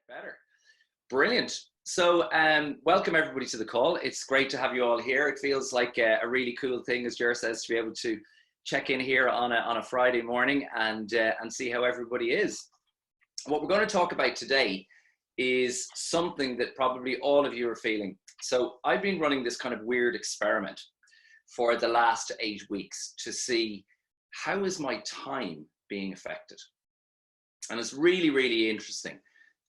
Better. Brilliant. So welcome everybody to the call. It's great to have you all here. It feels like a really cool thing, as Jer says, to be able to check in here on a Friday morning and see how everybody is. What we're going to talk about today is something that probably all of you are feeling. So I've been running this kind of weird experiment for the last 8 weeks to see how is my time being affected. And it's really, really interesting.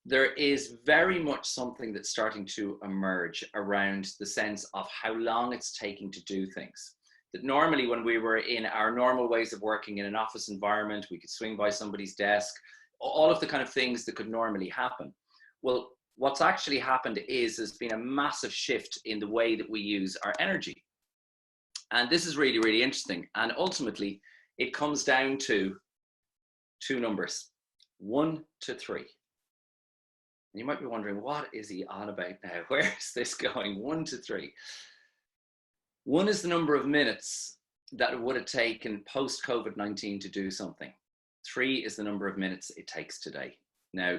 There is very much something that's starting to emerge around the sense of how long it's taking to do things. That normally when we were in our normal ways of working in an office environment, we could swing by somebody's desk, all of the kind of things that could normally happen. Well, what's actually happened is there's been a massive shift in the way that we use our energy. And this is really, really interesting. And ultimately, it comes down to two numbers, 1 to 3. And you might be wondering, what is he on about now? Where is this going? 1 to 3. 1 is the number of minutes that it would have taken post-COVID-19 to do something. 3 is the number of minutes it takes today. Now,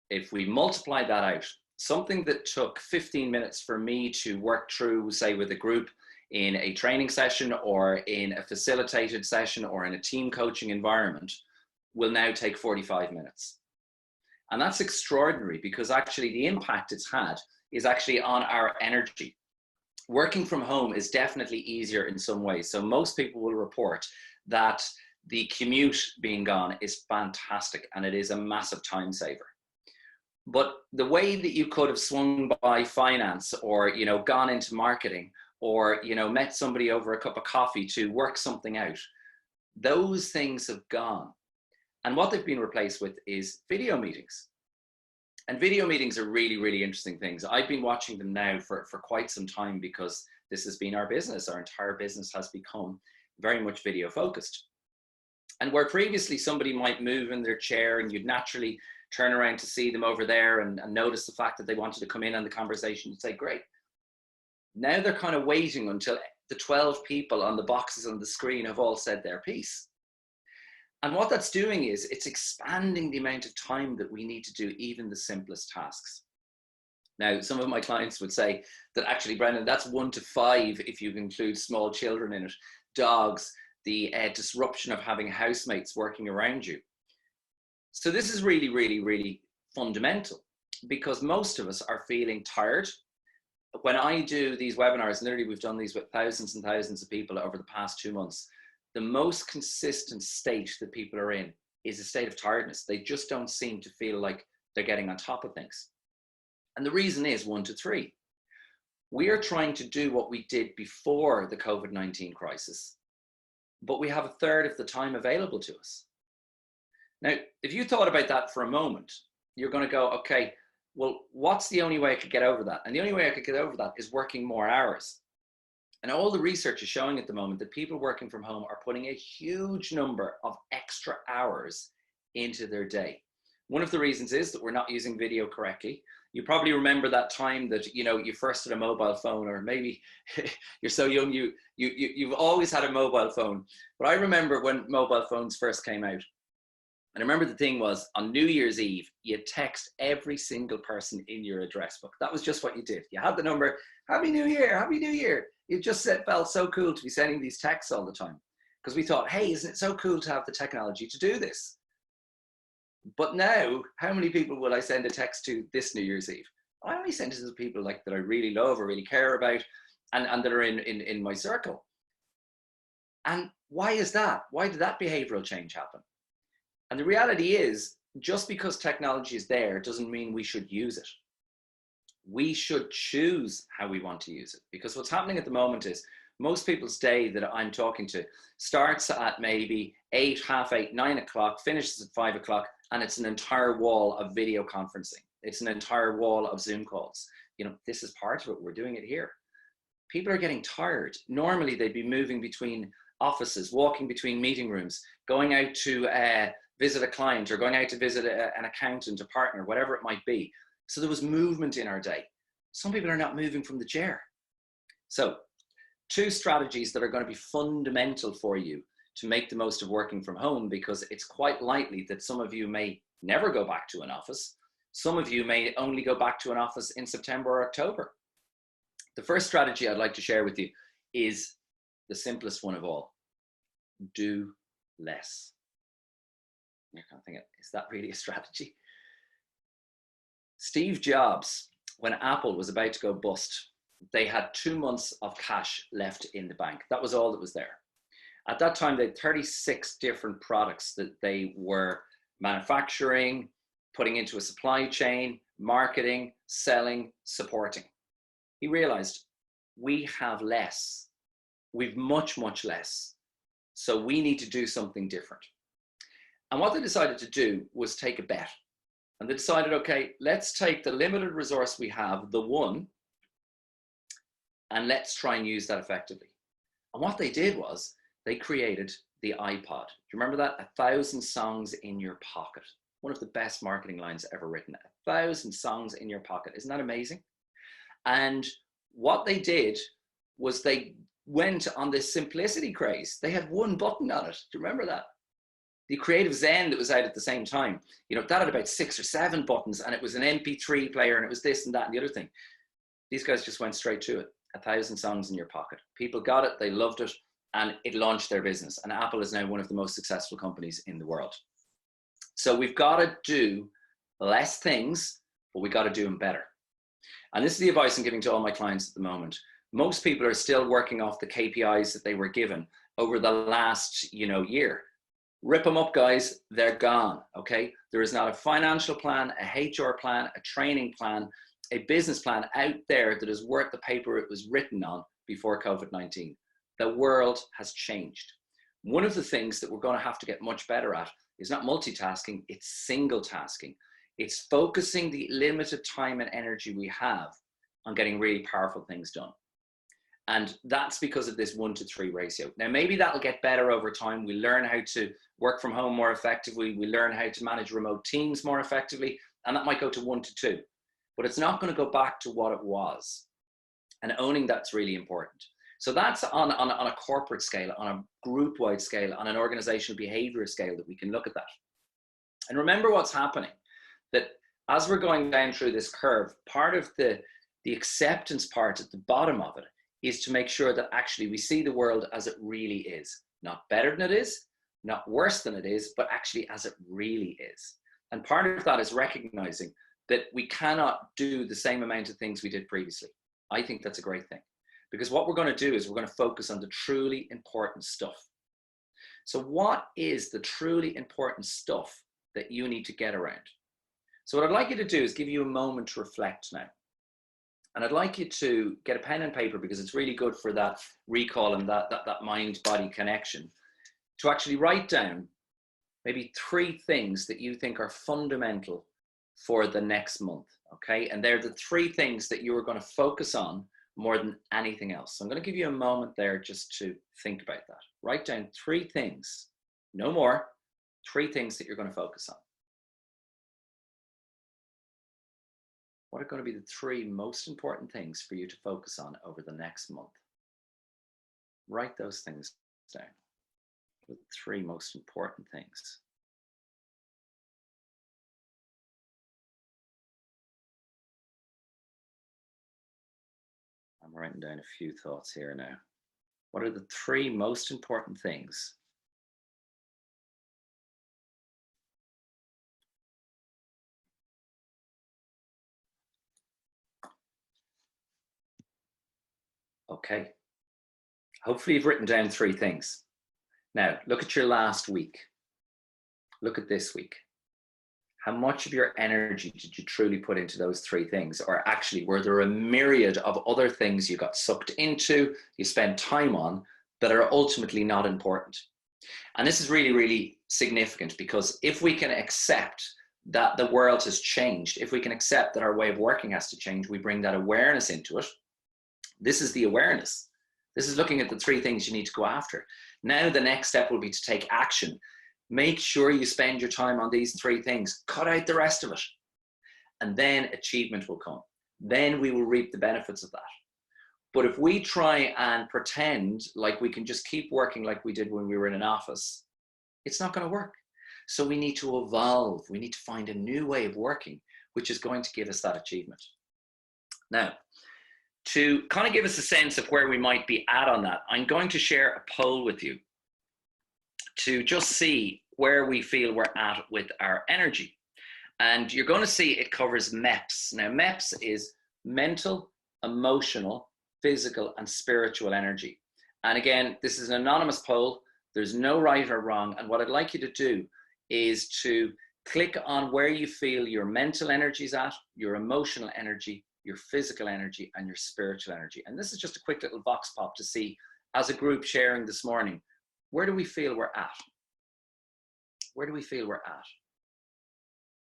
if we multiply that out, something that took 15 minutes for me to work through, say, with a group in a training session or in a facilitated session or in a team coaching environment will now take 45 minutes. And that's extraordinary because actually the impact it's had is actually on our energy. Working from home is definitely easier in some ways. So most people will report that the commute being gone is fantastic and it is a massive time saver. But the way that you could have swung by finance or, gone into marketing or, met somebody over a cup of coffee to work something out, those things have gone. And what they've been replaced with is video meetings. And video meetings are really, really interesting things. I've been watching them now for quite some time because this has been our business. Our entire business has become very much video focused. And where previously somebody might move in their chair and you'd naturally turn around to see them over there and notice the fact that they wanted to come in on the conversation, you'd say, great. Now they're kind of waiting until the 12 people on the boxes on the screen have all said their piece. And what that's doing is it's expanding the amount of time that we need to do even the simplest tasks. Now, some of my clients would say that actually, Brendan, that's 1 to 5 if you include small children in it, dogs, the disruption of having housemates working around you. So this is really, really, really fundamental because most of us are feeling tired. When I do these webinars, literally we've done these with thousands and thousands of people over the past 2 months, the most consistent state that people are in is a state of tiredness. They just don't seem to feel like they're getting on top of things. And the reason is 1 to 3. We are trying to do what we did before the COVID-19 crisis, but we have a third of the time available to us. Now, if you thought about that for a moment, you're going to go, okay, well, what's the only way I could get over that? And the only way I could get over that is working more hours. And all the research is showing at the moment that people working from home are putting a huge number of extra hours into their day. One of the reasons is that we're not using video correctly. You probably remember that time that, you first had a mobile phone, or maybe you're so young, you've always had a mobile phone. But I remember when mobile phones first came out. And I remember the thing was, on New Year's Eve, you text every single person in your address book. That was just what you did. You had the number, Happy New Year, Happy New Year. It just felt so cool to be sending these texts all the time. Because we thought, hey, isn't it so cool to have the technology to do this? But now, how many people will I send a text to this New Year's Eve? I only send it to the people that I really love or really care about and that are in my circle. And why is that? Why did that behavioral change happen? And the reality is, just because technology is there doesn't mean we should use it. We should choose how we want to use it. Because what's happening at the moment is most people's day that I'm talking to starts at maybe 8, half 8, 9 o'clock, finishes at 5 o'clock, and it's an entire wall of video conferencing. It's an entire wall of Zoom calls. This is part of it. We're doing it here. People are getting tired. Normally, they'd be moving between offices, walking between meeting rooms, going out to visit a client or going out to visit an accountant, a partner, whatever it might be. So there was movement in our day. Some people are not moving from the chair. So 2 strategies that are going to be fundamental for you to make the most of working from home, because it's quite likely that some of you may never go back to an office, Some of you may only go back to an office in September or October. The first strategy I'd like to share with you is the simplest one of all. Do less. You're kind of thinking, is that really a strategy? Steve Jobs, when Apple was about to go bust, they had 2 months of cash left in the bank. That was all that was there. At that time, they had 36 different products that they were manufacturing, putting into a supply chain, marketing, selling, supporting. He realized we have less. We've much, much less. So we need to do something different. And what they decided to do was take a bet. And they decided, okay, let's take the limited resource we have, the one, and let's try and use that effectively. And what they did was they created the iPod. Do you remember that? 1,000 songs in your pocket. One of the best marketing lines ever written. 1,000 songs in your pocket. Isn't that amazing? And what they did was they went on this simplicity craze. They had one button on it. Do you remember that? The Creative Zen that was out at the same time, you know, that had about 6 or 7 buttons, and it was an MP3 player, and it was this and that and the other thing. These guys just went straight to it. 1,000 songs in your pocket. People got it, they loved it, and it launched their business. And Apple is now one of the most successful companies in the world. So we've got to do less things, but we got to do them better. And this is the advice I'm giving to all my clients at the moment. Most people are still working off the KPIs that they were given over the last, year. Rip them up, guys. They're gone. Okay. There is not a financial plan, a HR plan, a training plan, a business plan out there that is worth the paper it was written on before COVID-19. The world has changed. One of the things that we're going to have to get much better at is not multitasking, it's single tasking. It's focusing the limited time and energy we have on getting really powerful things done. And that's because of this 1-to-3 ratio. Now, maybe that'll get better over time. We learn how to work from home more effectively. We learn how to manage remote teams more effectively. And that might go to 1-to-2. But it's not going to go back to what it was. And owning that's really important. So that's on a corporate scale, on a group-wide scale, on an organizational behavior scale that we can look at that. And remember what's happening, that as we're going down through this curve, part of the acceptance part at the bottom of it is to make sure that actually we see the world as it really is. Not better than it is, not worse than it is, but actually as it really is. And part of that is recognizing that we cannot do the same amount of things we did previously. I think that's a great thing. Because what we're going to do is we're going to focus on the truly important stuff. So what is the truly important stuff that you need to get around? So what I'd like you to do is give you a moment to reflect now. And I'd like you to get a pen and paper, because it's really good for that recall and that mind-body connection, to actually write down maybe 3 things that you think are fundamental for the next month, okay? And they're the 3 things that you are going to focus on more than anything else. So I'm going to give you a moment there just to think about that. Write down 3 things, no more, 3 things that you're going to focus on. What are going to be the 3 most important things for you to focus on over the next month? Write those things down. The 3 most important things. I'm writing down a few thoughts here now. What are the 3 most important things? Okay. Hopefully you've written down 3 things. Now, look at your last week. Look at this week. How much of your energy did you truly put into those 3 things? Or actually, were there a myriad of other things you got sucked into, you spent time on, that are ultimately not important? And this is really, really significant, because if we can accept that the world has changed, if we can accept that our way of working has to change, we bring that awareness into it. This is the awareness. This is looking at the 3 things you need to go after. Now the next step will be to take action. Make sure you spend your time on these 3 things. Cut out the rest of it. And then achievement will come. Then we will reap the benefits of that. But if we try and pretend like we can just keep working like we did when we were in an office, it's not going to work. So we need to evolve. We need to find a new way of working which is going to give us that achievement. Now, to kind of give us a sense of where we might be at on that, I'm going to share a poll with you to just see where we feel we're at with our energy. And you're going to see it covers MEPS. Now, MEPS is mental, emotional, physical, and spiritual energy. And again, this is an anonymous poll. There's no right or wrong. And what I'd like you to do is to click on where you feel your mental energy is at, your emotional energy, your physical energy, and your spiritual energy. And this is just a quick little vox pop to see, as a group sharing this morning, where do we feel we're at? Where do we feel we're at?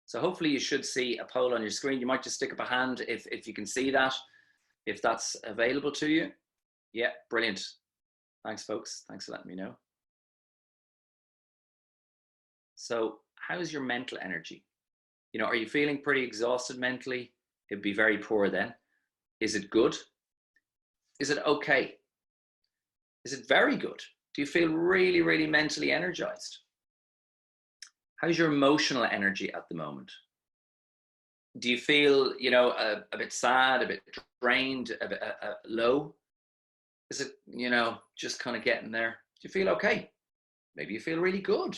So hopefully you should see a poll on your screen. You might just stick up a hand if you can see that, if that's available to you. Yeah, brilliant. Thanks, folks. Thanks for letting me know. So how's your mental energy? You know, are you feeling pretty exhausted mentally? It'd be very poor then. Is it good? Is it okay? Is it very good? Do you feel really, really mentally energized? How's your emotional energy at the moment? Do you feel, you know, a bit sad, a bit drained, a bit low? Is it, you know, just kind of getting there? Do you feel okay? Maybe you feel really good.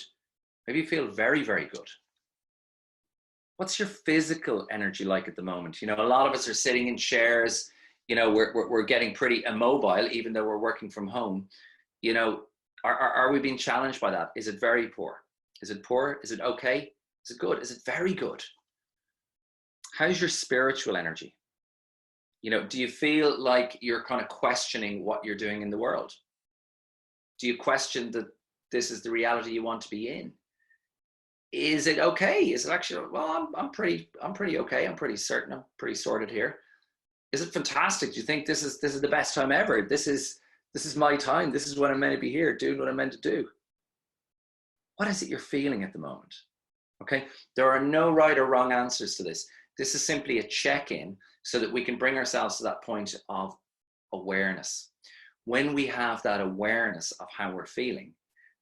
Maybe you feel very, very good. What's your physical energy like at the moment? You know, a lot of us are sitting in chairs. You know, we're getting pretty immobile, even though we're working from home. You know, are we being challenged by that? Is it very poor? Is it poor? Is it okay? Is it good? Is it very good? How's your spiritual energy? You know, do you feel like you're kind of questioning what you're doing in the world? Do you question that this is the reality you want to be in? Is it okay? Is it actually, well, I'm pretty okay. I'm pretty certain. I'm pretty sorted here. Is it fantastic? Do you think this is the best time ever? This is my time. This is what I'm meant to be here, doing what I'm meant to do. What is it you're feeling at the moment? Okay. There are no right or wrong answers to this. This is simply a check-in so that we can bring ourselves to that point of awareness. When we have that awareness of how we're feeling,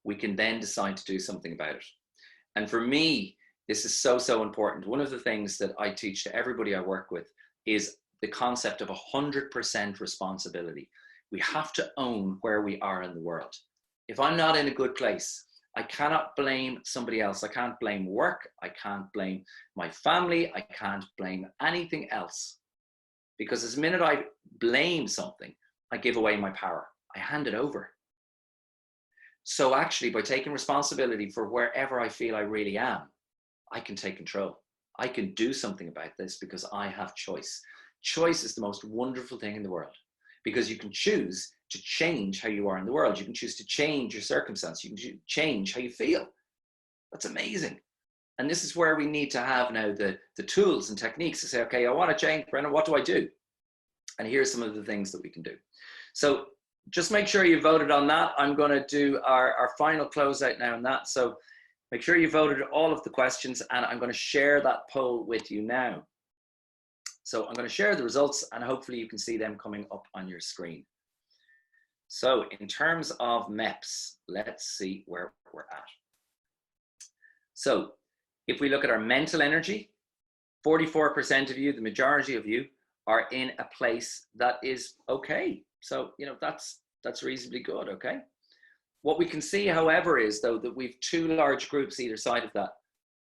we can then decide to do something about it. And for me, this is so important. One of the things that I teach to everybody I work with is the concept of 100% responsibility. We have to own where we are in the world. If I'm not in a good place, I cannot blame somebody else. I can't blame work. I can't blame my family. I can't blame anything else. Because the minute I blame something, I give away my power. I hand it over. So actually, by taking responsibility for wherever I feel I really am, I can take control. I can do something about this because I have choice. Choice is the most wonderful thing in the world because you can choose to change how you are in the world. You can choose to change your circumstance. You can change how you feel. That's amazing. And this is where we need to have now the tools and techniques to say, okay, I want to change, Brendan, what do I do? And here's some of the things that we can do. So just make sure you voted on that. I'm going to do our final closeout now on that. So make sure you voted all of the questions and I'm going to share that poll with you now. So I'm going to share the results and hopefully you can see them coming up on your screen. So in terms of MEPS, let's see where we're at. So if we look at our mental energy, 44% of you, the majority of you, are in a place that is okay. So, you know, that's reasonably good, okay? What we can see, however, is though that we've two large groups either side of that.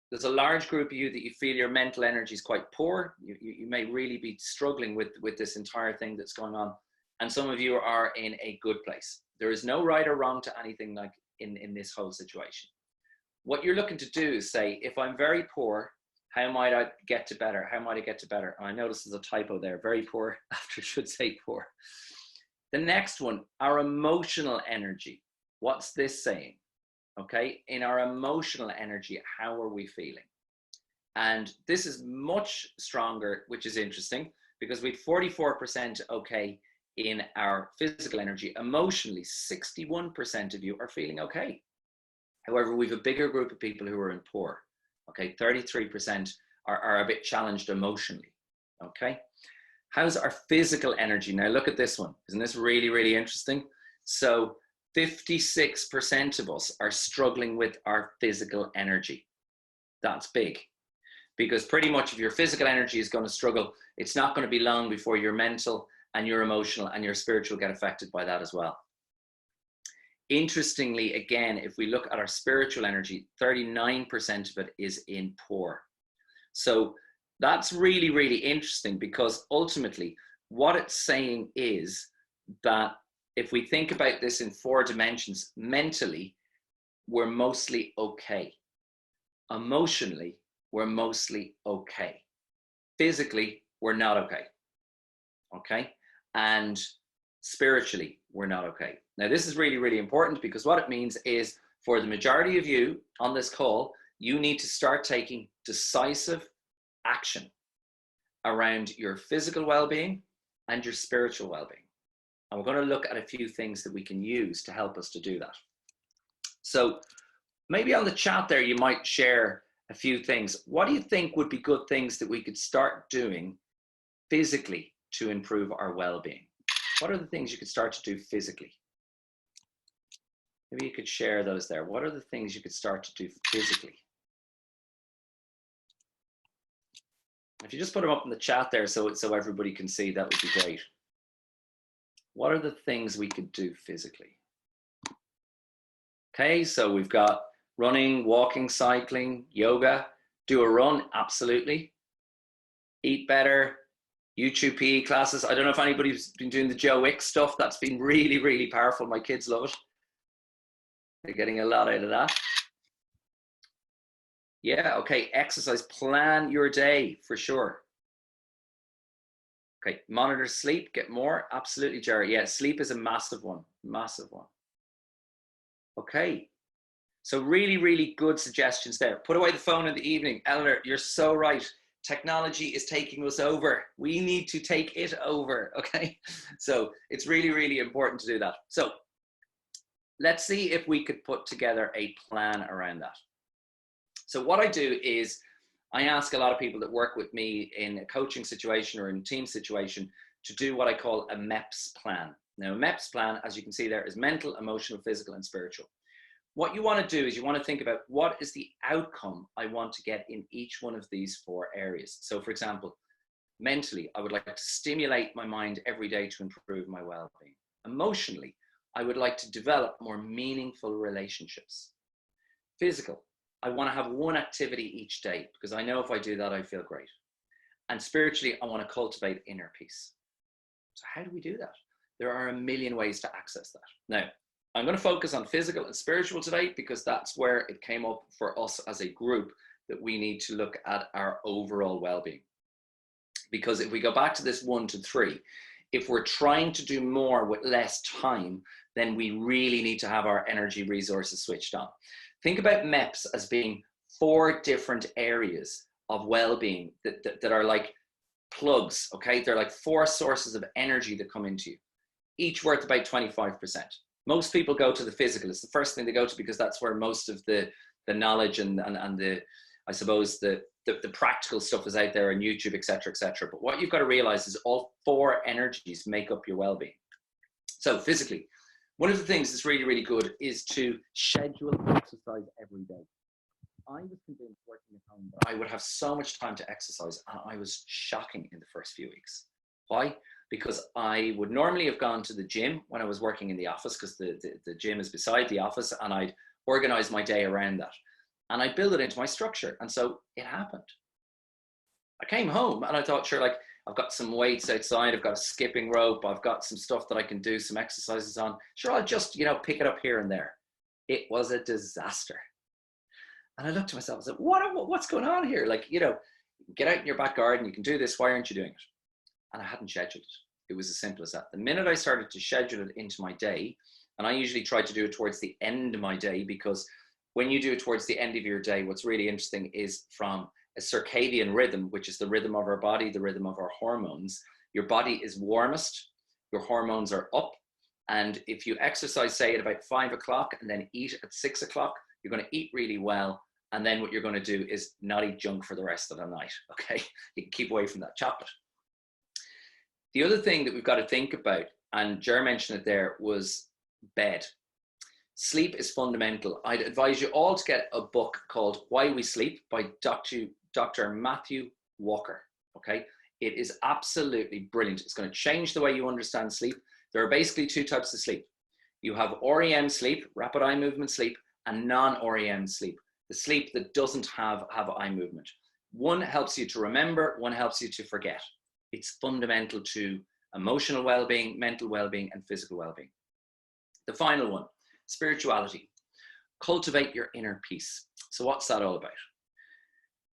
There's a large group of you that you feel your mental energy is quite poor. You may really be struggling with this entire thing that's going on. And some of you are in a good place. There is no right or wrong to anything like in this whole situation. What you're looking to do is say, if I'm very poor, how might I get to better? How might I get to better? And I notice there's a typo there, very poor after should say poor. The next one, our emotional energy. What's this saying? Okay, in our emotional energy, how are we feeling? And this is much stronger, which is interesting because we have 44% okay in our physical energy. Emotionally, 61% of you are feeling okay. However, we have a bigger group of people who are in poor. Okay, 33% are a bit challenged emotionally. Okay, how's our physical energy? Now look at this one. Isn't this really, really interesting? So 56% of us are struggling with our physical energy. That's big. because pretty much if your physical energy is going to struggle, it's not going to be long before your mental and your emotional and your spiritual get affected by that as well. Interestingly, again, if we look at our spiritual energy, 39% of it is in poor. So that's really, really interesting, because ultimately what it's saying is that if we think about this in 4 dimensions, mentally, we're mostly okay. Emotionally, we're mostly okay. Physically, we're not okay. Okay? And spiritually, we're not okay. Now, this is really, really important, because what it means is, for the majority of you on this call, you need to start taking decisive action around your physical well-being and your spiritual well-being. And we're going to look at a few things that we can use to help us to do that. So maybe on the chat there, you might share a few things. What do you think would be good things that we could start doing physically to improve our well-being? What are the things you could start to do physically? Maybe you could share those there. What are the things you could start to do physically? If you just put them up in the chat there so everybody can see, that would be great. What are the things we could do physically? Okay, so we've got running, walking, cycling, yoga. Do a run, absolutely. Eat better, YouTube PE classes. I don't know if anybody's been doing the Joe Wicks stuff. That's been really, really powerful. My kids love it. They're getting a lot out of that. Yeah, okay, exercise, plan your day for sure. Okay, monitor sleep, get more, absolutely, Jerry. Yeah, sleep is a massive one, massive one. Okay, so really, really good suggestions there. Put away the phone in the evening. Eleanor, you're so right. Technology is taking us over. We need to take it over, okay? So it's really, really important to do that. So let's see if we could put together a plan around that. So what I do is I ask a lot of people that work with me in a coaching situation or in a team situation to do what I call a Meps plan. Now, a Meps plan, as you can see there, is mental, emotional, physical, and spiritual. What you want to do is you want to think about what is the outcome I want to get in each one of these 4 areas. So for example, mentally, I would like to stimulate my mind every day to improve my well-being. Emotionally, I would like to develop more meaningful relationships. Physical, I want to have one activity each day, because I know if I do that, I feel great. And spiritually, I want to cultivate inner peace. So how do we do that? There are a million ways to access that. Now, I'm going to focus on physical and spiritual today, because that's where it came up for us as a group, that we need to look at our overall well-being. Because if we go back to this 1 to 3, if we're trying to do more with less time, then we really need to have our energy resources switched on. Think about MEPS as being 4 different areas of well-being that are like plugs, okay? They're like 4 sources of energy that come into you, each worth about 25%. Most people go to the physical. It's the first thing they go to, because that's where most of the knowledge and the, I suppose, the practical stuff is out there on YouTube, et cetera, et cetera. But what you've got to realize is all 4 energies make up your well-being. So physically, one of the things that's really, really good is to schedule exercise every day. I was convinced working at home that I would have so much time to exercise, and I was shocking in the first few weeks. Why? Because I would normally have gone to the gym when I was working in the office, because the gym is beside the office, and I'd organize my day around that. And I build it into my structure. And so it happened. I came home and I thought, sure, like, I've got some weights outside, I've got a skipping rope, I've got some stuff that I can do some exercises on. Sure, I'll just, pick it up here and there. It was a disaster. And I looked to myself and said, what's going on here? Like, get out in your back garden, you can do this, why aren't you doing it? And I hadn't scheduled it. It was as simple as that. The minute I started to schedule it into my day, and I usually try to do it towards the end of my day, because when you do it towards the end of your day, what's really interesting is from a circadian rhythm, which is the rhythm of our body, the rhythm of our hormones. Your body is warmest, your hormones are up. And if you exercise, say at about 5 o'clock and then eat at 6 o'clock, you're going to eat really well. And then what you're going to do is not eat junk for the rest of the night. Okay. You can keep away from that chocolate. The other thing that we've got to think about, and Jer mentioned it there, was bed. Sleep is fundamental. I'd advise you all to get a book called Why We Sleep by Dr. Dr. Matthew Walker, okay? It is absolutely brilliant. It's going to change the way you understand sleep. There are basically two types of sleep. You have REM sleep, rapid eye movement sleep, and non-REM sleep, the sleep that doesn't have eye movement. One helps you to remember, one helps you to forget. It's fundamental to emotional well-being, mental well-being, and physical well-being. The final one, spirituality. Cultivate your inner peace. So what's that all about?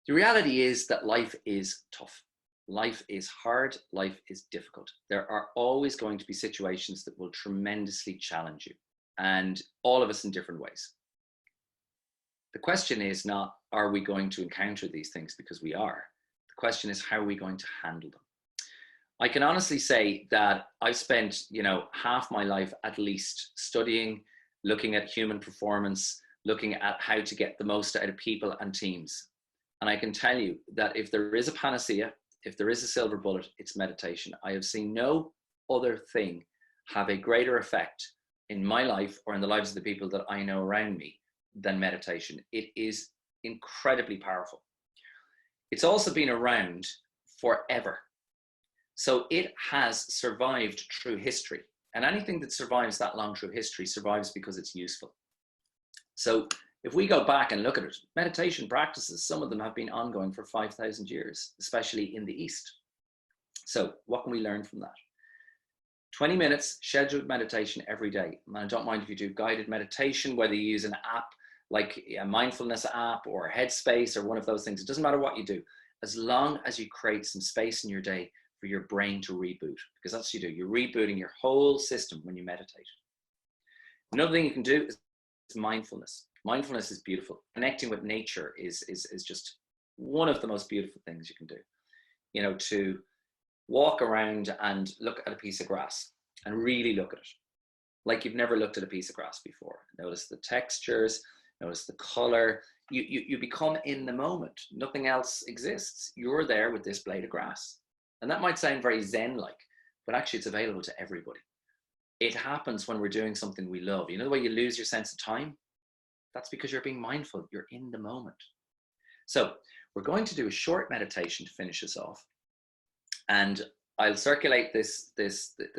The reality is that life is tough. Life is hard, life is difficult. There are always going to be situations that will tremendously challenge you, and all of us in different ways. The question is not, are we going to encounter these things? Because we are. The question is, how are we going to handle them? I can honestly say that I've spent, half my life at least studying, looking at human performance, looking at how to get the most out of people and teams. And I can tell you that if there is a panacea, if there is a silver bullet, it's meditation. I have seen no other thing have a greater effect in my life or in the lives of the people that I know around me than meditation. It is incredibly powerful. It's also been around forever. So it has survived through history. And anything that survives that long through history survives because it's useful. So if we go back and look at it, meditation practices, some of them have been ongoing for 5,000 years, especially in the East. So what can we learn from that? 20 minutes scheduled meditation every day. And I don't mind if you do guided meditation, whether you use an app like a mindfulness app or Headspace or one of those things. It doesn't matter what you do, as long as you create some space in your day for your brain to reboot, because that's what you do. You're rebooting your whole system when you meditate. Another thing you can do is mindfulness. Mindfulness is beautiful. Connecting with nature is just one of the most beautiful things you can do. To walk around and look at a piece of grass and really look at it like you've never looked at a piece of grass before. Notice the textures, notice the color. You become in the moment. Nothing else exists. You're there with this blade of grass. And that might sound very Zen-like, but actually it's available to everybody. It happens when we're doing something we love. You know the way you lose your sense of time? That's because you're being mindful. You're in the moment. So we're going to do a short meditation to finish us off. And I'll circulate this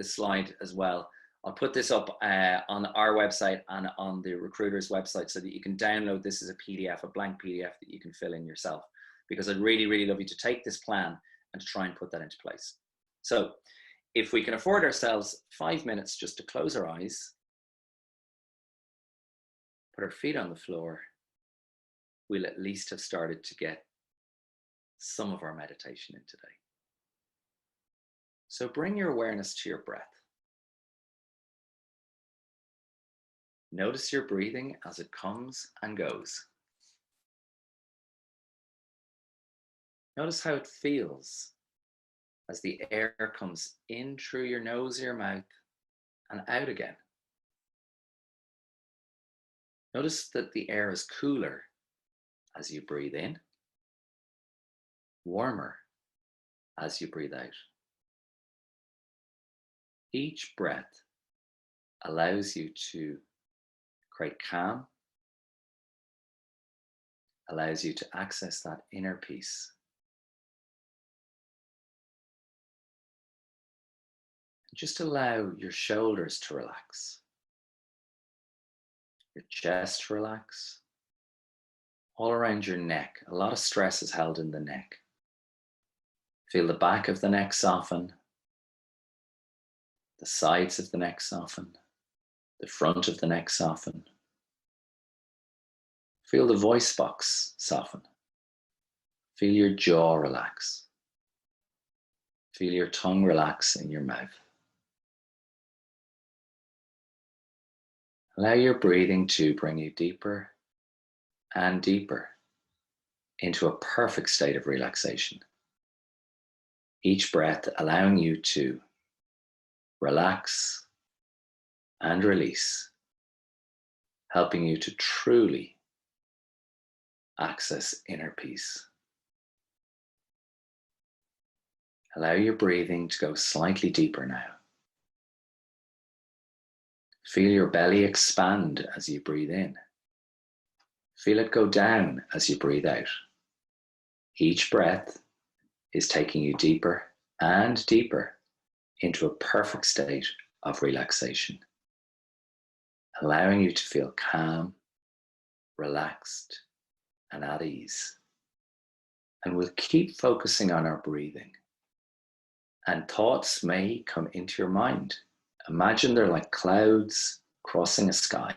slide as well. I'll put this up on our website and on the recruiter's website so that you can download this as a PDF, a blank PDF that you can fill in yourself. Because I'd really, really love you to take this plan and to try and put that into place. So if we can afford ourselves 5 minutes just to close our eyes, put our feet on the floor, we'll at least have started to get some of our meditation in today. So bring your awareness to your breath. Notice your breathing as it comes and goes. Notice how it feels as the air comes in through your nose or your mouth and out again. Notice that the air is cooler as you breathe in, warmer as you breathe out. Each breath allows you to create calm, allows you to access that inner peace. Just allow your shoulders to relax, your chest to relax, all around your neck. A lot of stress is held in the neck. Feel the back of the neck soften, the sides of the neck soften, the front of the neck soften. Feel the voice box soften. Feel your jaw relax. Feel your tongue relax in your mouth. Allow your breathing to bring you deeper and deeper into a perfect state of relaxation. Each breath allowing you to relax and release, helping you to truly access inner peace. Allow your breathing to go slightly deeper now. Feel your belly expand as you breathe in. Feel it go down as you breathe out. Each breath is taking you deeper and deeper into a perfect state of relaxation, allowing you to feel calm, relaxed, and at ease. And we'll keep focusing on our breathing. And thoughts may come into your mind. Imagine they're like clouds crossing a sky.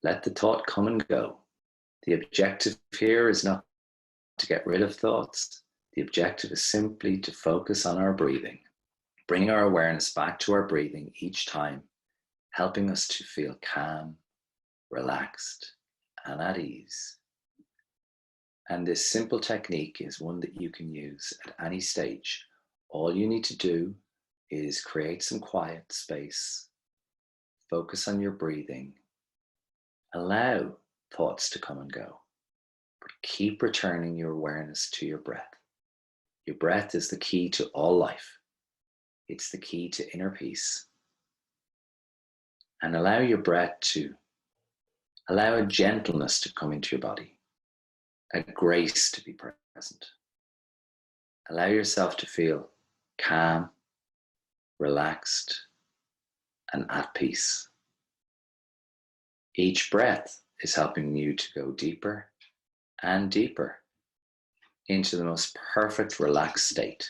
Let the thought come and go. The objective here is not to get rid of thoughts. The objective is simply to focus on our breathing, bringing our awareness back to our breathing each time, helping us to feel calm, relaxed, and at ease. And this simple technique is one that you can use at any stage. All you need to do is create some quiet space, focus on your breathing, allow thoughts to come and go, but keep returning your awareness to your breath. Your breath is the key to all life. It's the key to inner peace. And allow your breath to allow a gentleness to come into your body, a grace to be present. Allow yourself to feel calm, relaxed, and at peace. Each breath is helping you to go deeper and deeper into the most perfect relaxed state.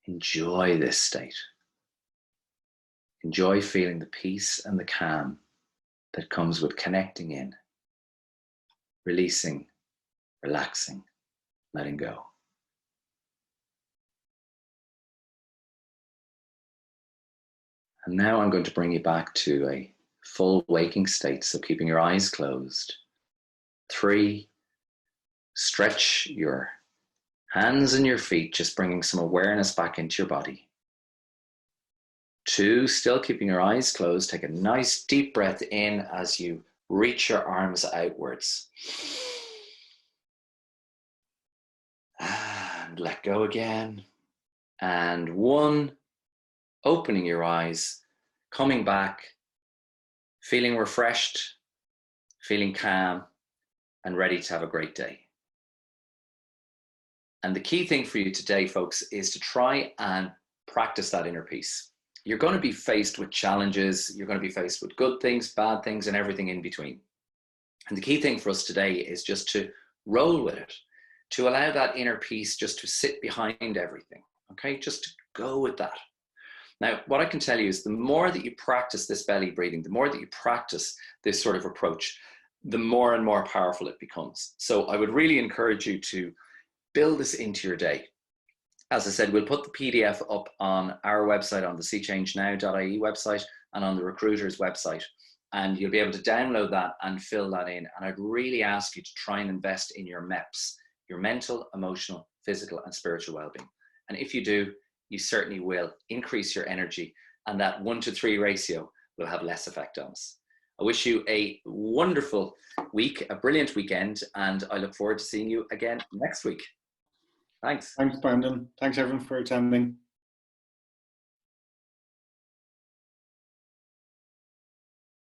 Enjoy this state. Enjoy feeling the peace and the calm that comes with connecting in, releasing, relaxing, letting go. And now I'm going to bring you back to a full waking state, so keeping your eyes closed. 3, stretch your hands and your feet, just bringing some awareness back into your body. 2, still keeping your eyes closed, take a nice deep breath in as you reach your arms outwards. And let go again. And 1, opening your eyes, coming back, feeling refreshed, feeling calm, and ready to have a great day. And the key thing for you today, folks, is to try and practice that inner peace. You're going to be faced with challenges, you're going to be faced with good things, bad things, and everything in between. And the key thing for us today is just to roll with it, to allow that inner peace just to sit behind everything, okay? Just to go with that. Now, what I can tell you is the more that you practice this belly breathing, the more that you practice this sort of approach, the more and more powerful it becomes. So I would really encourage you to build this into your day. As I said, we'll put the PDF up on our website, on the seechangenow.ie website, and on the Recruiter's website. And you'll be able to download that and fill that in. And I'd really ask you to try and invest in your MEPS, your mental, emotional, physical, and spiritual well-being. And if you do, you certainly will increase your energy, and that 1-to-3 ratio will have less effect on us. I wish you a wonderful week, a brilliant weekend, and I look forward to seeing you again next week. Thanks. Thanks, Brendan. Thanks, everyone, for attending.